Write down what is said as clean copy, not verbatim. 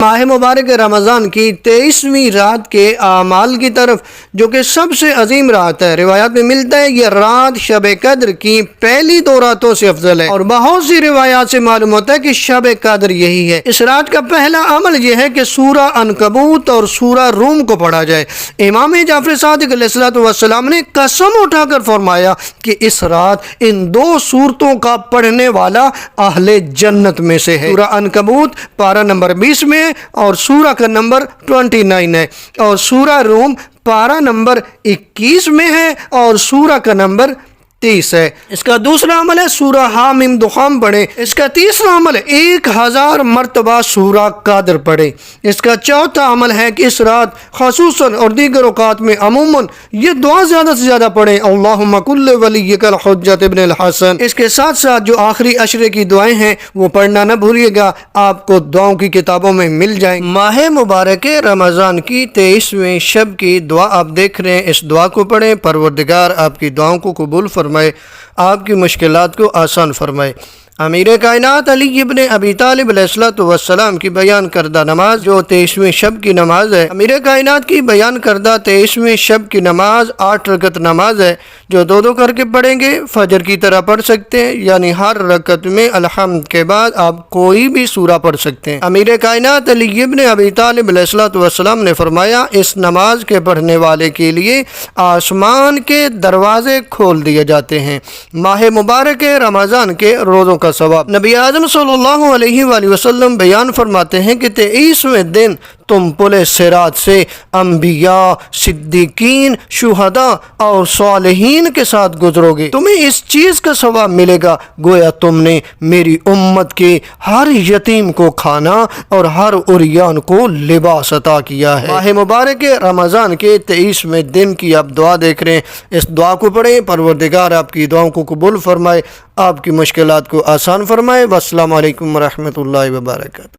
ماہ مبارک رمضان کی 23ویں رات کے اعمال کی طرف، جو کہ سب سے عظیم رات ہے۔ روایات میں ملتا ہے یہ رات شب قدر کی پہلی 2 راتوں سے افضل ہے، اور بہت سی روایات سے معلوم ہوتا ہے کہ شب قدر یہی ہے۔ اس رات کا پہلا عمل یہ ہے کہ سورہ عنکبوت اور سورہ روم کو پڑھا جائے۔ امام جعفر صادق علیہ السلام نے قسم اٹھا کر فرمایا کہ اس رات ان 2 سورتوں کا پڑھنے والا اہل جنت میں سے ہے۔ سورہ عنکبوت پارہ نمبر 20 میں اور سورہ کا نمبر 29 ہے، اور سورہ روم پارہ نمبر 21 میں ہے اور سورہ کا نمبر 30 ہے۔ اس کا دوسرا عمل ہے سورہ حامیم دخان پڑھیں۔ اس کا تیسرا عمل ہے 1000 مرتبہ سورہ قادر پڑھیں۔ اس کا چوتھا عمل ہے کہ اس رات خصوصاً اور دیگر اوقات میں عموماً یہ دعا زیادہ سے زیادہ پڑھیں، اللہم کل ولیک الحجۃ ابن الحسن۔ اس کے ساتھ ساتھ جو آخری عشرے کی دعائیں ہیں وہ پڑھنا نہ بھولیے گا، آپ کو دعاؤں کی کتابوں میں مل جائیں۔ ماہ مبارک رمضان کی 23ویں شب کی دعا آپ دیکھ رہے ہیں، اس دعا کو پڑھیں۔ پروردگار آپ کی دعاؤں کو قبول فرمائے، آپ کی مشکلات کو آسان فرمائے۔ امیر کائنات علی ابن ابی طالب علیہ السلام کی بیان کردہ نماز جو 23ویں شب کی نماز ہے، امیر کائنات کی بیان کردہ 23ویں شب کی نماز 8 رکعت نماز ہے، جو 2 کر کے پڑھیں گے، فجر کی طرح پڑھ سکتے ہیں، یعنی ہر رکعت میں الحمد کے بعد آپ کوئی بھی سورہ پڑھ سکتے ہیں۔ امیر کائنات علی ابن ابی طالب علیہ السلام نے فرمایا اس نماز کے پڑھنے والے کے لیے آسمان کے دروازے کھول دیے جاتے ہیں۔ ماہ مبارک رمضان کے روزوں کا ثواب، نبی اعظم صلی اللہ علیہ وآلہ وسلم بیان فرماتے ہیں کہ 23ویں دن تم پل صراط سے انبیاء، صدیقین، شہداء اور صالحین کے ساتھ گزرو گے، تمہیں اس چیز کا ثواب ملے گا گویا تم نے میری امت کے ہر یتیم کو کھانا اور ہر عریان کو لباس عطا کیا ہے۔ ماہ مبارک رمضان کے 23ویں دن کی آپ دعا دیکھ رہے ہیں، اس دعا کو پڑھیں، پروردگار آپ کی دعاؤں کو قبول فرمائے، آپ کی مشکلات کو آسان فرمائے۔ والسلام علیکم ورحمۃ اللہ وبرکاتہ۔